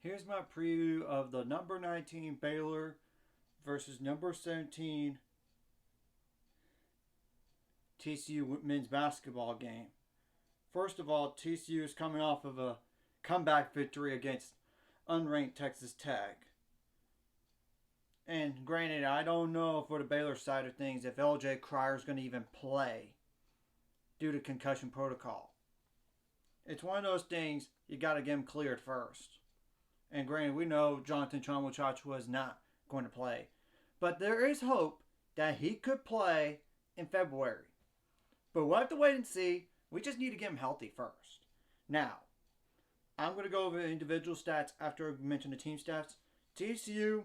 Here's my preview of the number 19 Baylor versus number 17 TCU men's basketball game. First of all, TCU is coming off of a comeback victory against unranked Texas Tech. And granted, I don't know for the Baylor side of things if LJ Cryer is going to even play due to concussion protocol. It's one of those things you got to get him cleared first. And granted, we know Jonathan Chomwachach was not going to play. But there is hope that he could play in February. But we'll have to wait and see. We just need to get him healthy first. Now, I'm going to go over individual stats after I mention the team stats. TCU,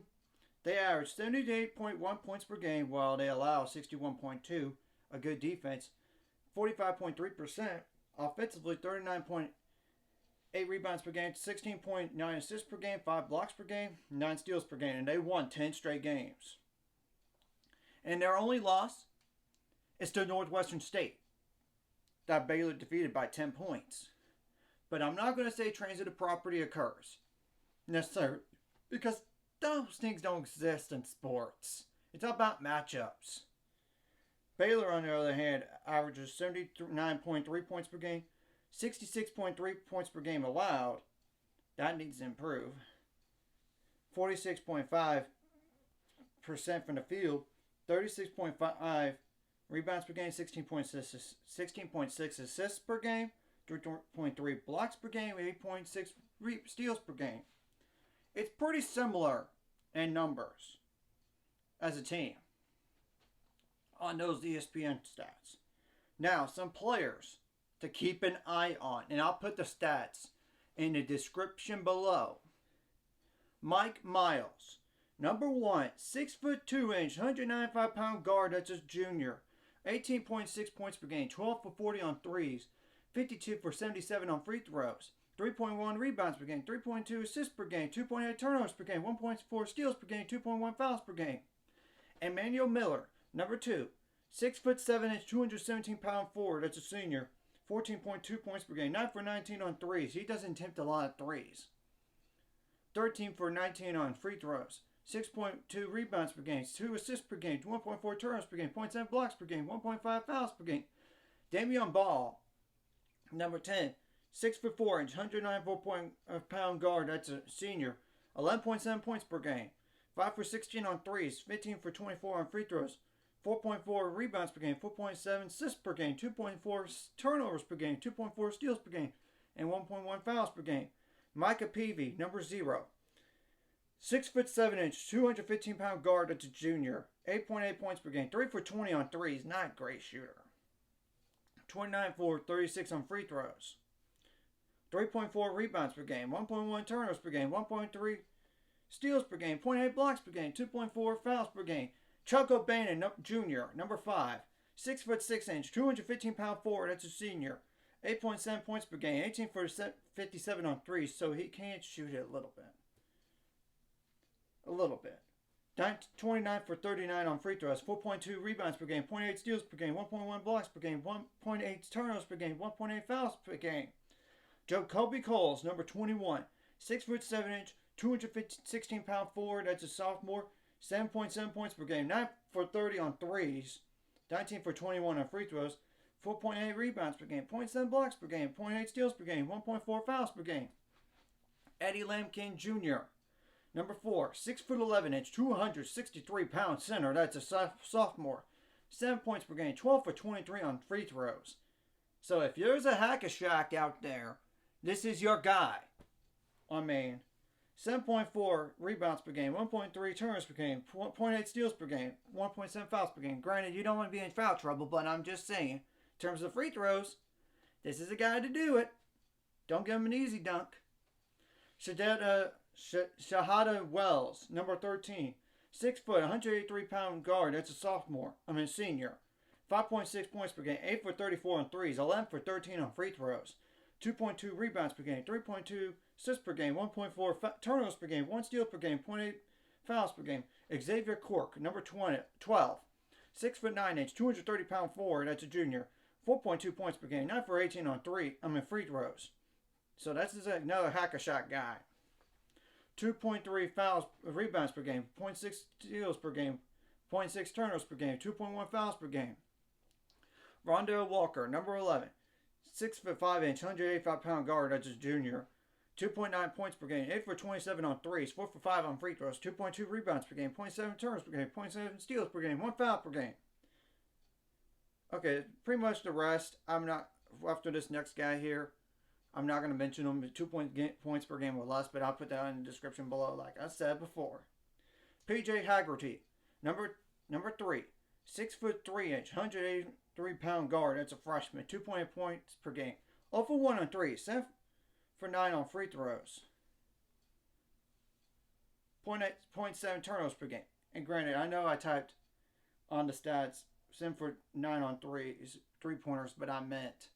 they average 78.1 points per game while they allow 61.2, a good defense, 45.3%, offensively 39.8 rebounds per game, 16.9 assists per game, 5 blocks per game, 9 steals per game, and they won 10 straight games. And their only loss is to Northwestern State, that Baylor defeated by 10 points. But I'm not going to say transitive property occurs necessarily, because those things don't exist in sports. It's about matchups. Baylor, on the other hand, averages 79.3 points per game, 66.3 points per game allowed. That needs to improve. 46.5% from the field, 36.5 rebounds per game, 16.6 assists per game, 3.3 blocks per game, 8.6 steals per game. It's pretty similar in numbers as a team on those ESPN stats. Now, some players to keep an eye on, and I'll put the stats in the description below. Mike Miles, number 1, 6'2", 195-pound guard. That's a junior. 18.6 points per game, 12 for 40 on threes, 52 for 77 on free throws, 3.1 rebounds per game, 3.2 assists per game, 2.8 turnovers per game, 1.4 steals per game, 2.1 fouls per game. Emmanuel Miller, number 2, 6'7", 217-pound forward. That's a senior. 14.2 points per game, 9 for 19 on threes. He doesn't attempt a lot of threes. 13 for 19 on free throws. 6.2 rebounds per game, 2 assists per game, 1.4 turnovers per game, 0.7 blocks per game, 1.5 fouls per game. Damian Ball, number 10, 6'4", 194-pound guard. That's a senior. 11.7 points per game, 5 for 16 on threes, 15 for 24 on free throws. 4.4 rebounds per game, 4.7 assists per game, 2.4 turnovers per game, 2.4 steals per game, and 1.1 fouls per game. Micah Peavy, number 0. 6'7", 215-pound guard. That's a junior. 8.8 points per game, 3 for 20 on threes. Not a great shooter. 29 for 36 on free throws. 3.4 rebounds per game, 1.1 turnovers per game, 1.3 steals per game, 0.8 blocks per game, 2.4 fouls per game. Chuck O'Bannon, Jr., number 5, 6'6", 215-pound forward. That's a senior. 8.7 points per game, 18 for 57 on threes, so he can shoot it a little bit. 29 for 39 on free throws, 4.2 rebounds per game, 0.8 steals per game, 1.1 blocks per game, 1.8 turnovers per game, 1.8 fouls per game. Jacoby Coles, number 21, 6'7", 216-pound forward. That's a sophomore. 7.7 points per game, 9 for 30 on threes, 19 for 21 on free throws, 4.8 rebounds per game, 0.7 blocks per game, 0.8 steals per game, 1.4 fouls per game. Eddie Lampkin Jr., number 4, 6'11", 263-pound center. That's a sophomore. 7 points per game, 12 for 23 on free throws. So if there's a hack-a-shack out there, this is your guy. 7.4 rebounds per game, 1.3 turnovers per game, 0.8 steals per game, 1.7 fouls per game. Granted, you don't want to be in foul trouble, but I'm just saying, in terms of free throws, this is a guy to do it. Don't give him an easy dunk. Shahada Wells, number 13, 6 foot, 183-pound guard. That's a senior. 5.6 points per game, 8 for 34 on threes, 11 for 13 on free throws, 2.2 rebounds per game, 3.2 assists per game, 1.4 turnovers per game, 1 steal per game, 0.8 fouls per game. Xavier Cork, number 12, 6'9", 230-pound forward. That's a junior. 4.2 points per game, 9 for 18 on free throws. So that's another hack-a-shot guy. 2.3 rebounds per game, 0.6 steals per game, 0.6 turnovers per game, 2.1 fouls per game. Rondell Walker, number 11, 6'5", 185-pound guard as a junior, 2.9 points per game, 8 for 27 on threes, 4 for 5 on free throws, 2.2 rebounds per game, 0.7 turnovers per game, 0.7 steals per game, 1 foul per game. Okay, pretty much the rest. I'm not, after this next guy here, I'm not going to mention them. 2 points per game or less, but I'll put that in the description below, like I said before. PJ Haggerty, number 3, 6'3", 183-pound guard. That's a freshman. 2.8 points per game. 0 for 1 on threes. 7 for 9 on free throws. 0.7 turnovers per game. And granted, I know I typed on the stats 7 for 9 on threes, 3-pointers, but I meant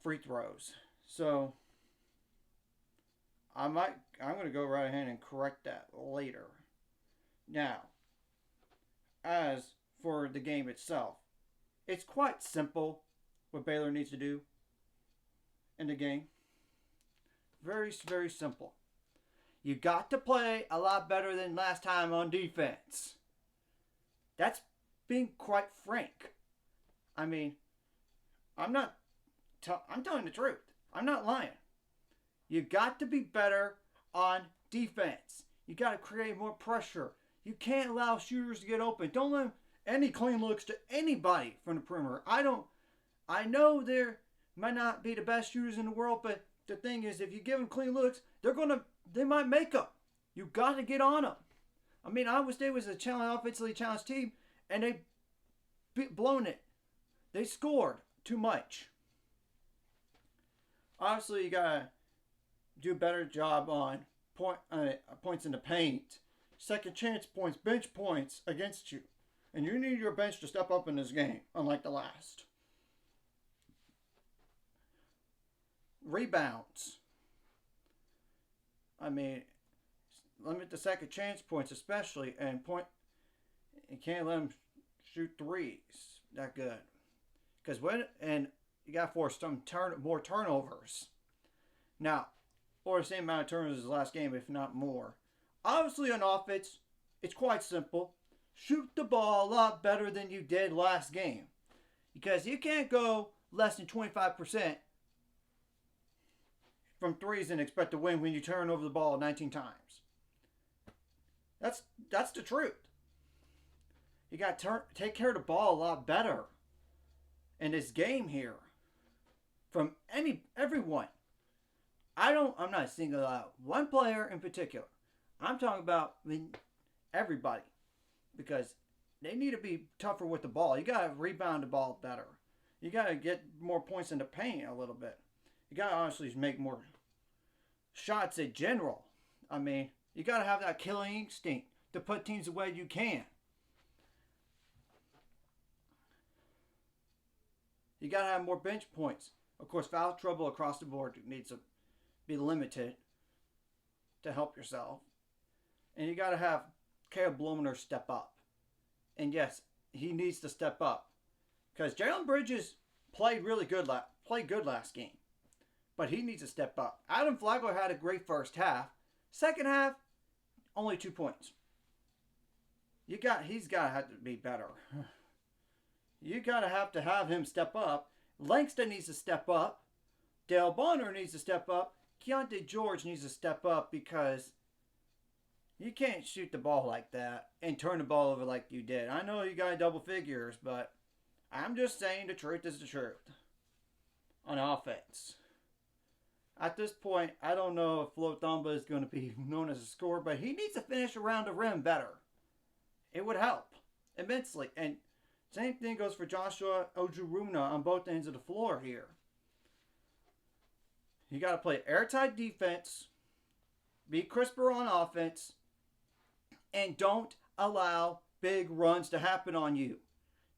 free throws. So I'm going to go right ahead and correct that later. Now, as for the game itself, it's quite simple what Baylor needs to do in the game. Very, very simple. You got to play a lot better than last time on defense. That's being quite frank. I mean, I'm telling the truth. I'm not lying. You got to be better on defense. You got to create more pressure. You can't allow shooters to get open. Don't let any clean looks to anybody from the perimeter. I know they might not be the best shooters in the world, but the thing is, if you give them clean looks, they might make them. You got to get on them. I mean, Iowa State was a offensively challenged team, and they blown it. They scored too much. Obviously, you gotta do a better job on points in the paint, second chance points, bench points against you, and you need your bench to step up in this game, unlike the last. Rebounds. I mean, limit the second chance points especially, and you can't let them shoot threes that good, because you got to force some more turnovers. Now, or the same amount of turnovers as the last game, if not more. Obviously, on offense, it's quite simple. Shoot the ball a lot better than you did last game, because you can't go less than 25% from threes and expect to win when you turn over the ball 19 times. That's the truth. You got to take care of the ball a lot better in this game here. From everyone. I'm not singling out one player in particular. I'm talking about everybody, because they need to be tougher with the ball. You got to rebound the ball better. You got to get more points in the paint a little bit. You got to honestly make more shots in general. I mean, you got to have that killing instinct to put teams away you can. You got to have more bench points. Of course, foul trouble across the board needs to be limited to help yourself. And you got to have Caleb Blumner step up. And yes, he needs to step up, because Jalen Bridges played really good. Played good last game, but he needs to step up. Adam Flagler had a great first half. Second half, only 2 points. He's got to have to be better. You got to have him step up. Langston needs to step up. Dale Bonner needs to step up. Keontae George needs to step up, because you can't shoot the ball like that and turn the ball over like you did. I know you got double figures, but I'm just saying the truth is the truth on offense. At this point, I don't know if Flo Thamba is going to be known as a scorer, but he needs to finish around the rim better. It would help immensely. And same thing goes for Joshua Ojuruna on both ends of the floor here. You got to play airtight defense, be crisper on offense, and don't allow big runs to happen on you.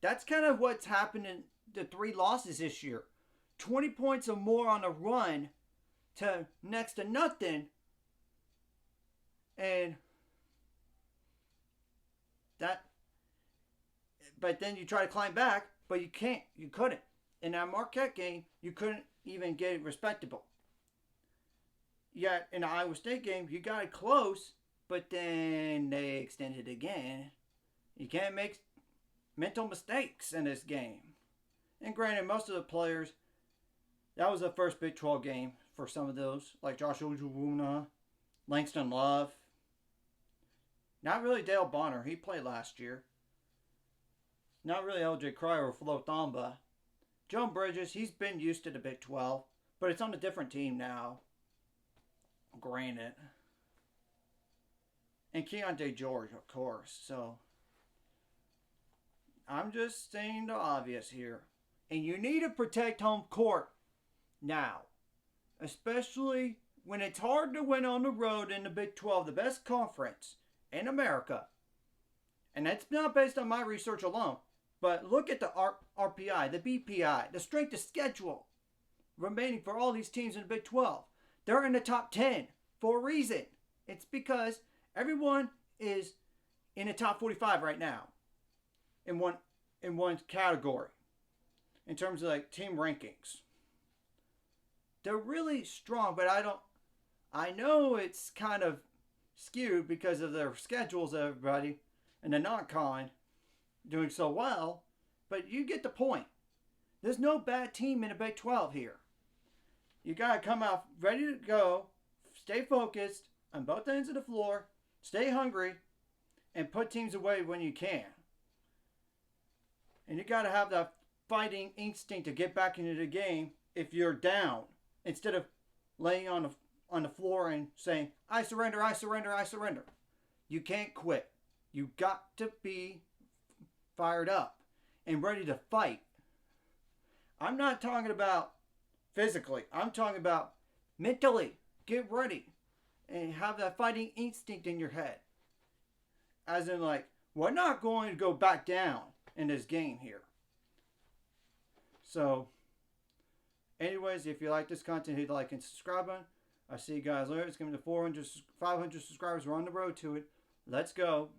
That's kind of what's happened in the 3 losses this year. 20 points or more on a run to next to nothing. But then you try to climb back, but you can't. You couldn't. In that Marquette game, you couldn't even get it respectable. Yet in the Iowa State game, you got it close, but then they extended again. You can't make mental mistakes in this game. And granted, most of the players, that was the first Big 12 game for some of those, like Joshua Ujuluna, Langston Love. Not really Dale Bonner. He played last year. Not really LJ Cryer or Flo Thamba. Joe Bridges, he's been used to the Big 12, but it's on a different team now. Granted. And Keontae George, of course. So, I'm just saying the obvious here. And you need to protect home court now. Especially when it's hard to win on the road in the Big 12, the best conference in America. And that's not based on my research alone. But look at the RPI, the BPI, the strength of schedule remaining for all these teams in the Big 12. They're in the top 10 for a reason. It's because everyone is in the top 45 right now in one category in terms of like team rankings. They're really strong, but I know it's kind of skewed because of their schedules, everybody, and the non-con doing so well, but you get the point. There's no bad team in the Big 12 here. You got to come out ready to go, stay focused on both ends of the floor, stay hungry, and put teams away when you can. And you got to have that fighting instinct to get back into the game if you're down, instead of laying on the floor and saying, I surrender, I surrender, I surrender. You can't quit. You got to be fired up and ready to fight. I'm not talking about physically. I'm talking about mentally. Get ready and have that fighting instinct in your head. As in, like, we're not going to go back down in this game here. So, anyways, if you like this content, hit the like and subscribe button. I'll see you guys later. It's going to be 500 subscribers. We're on the road to it. Let's go.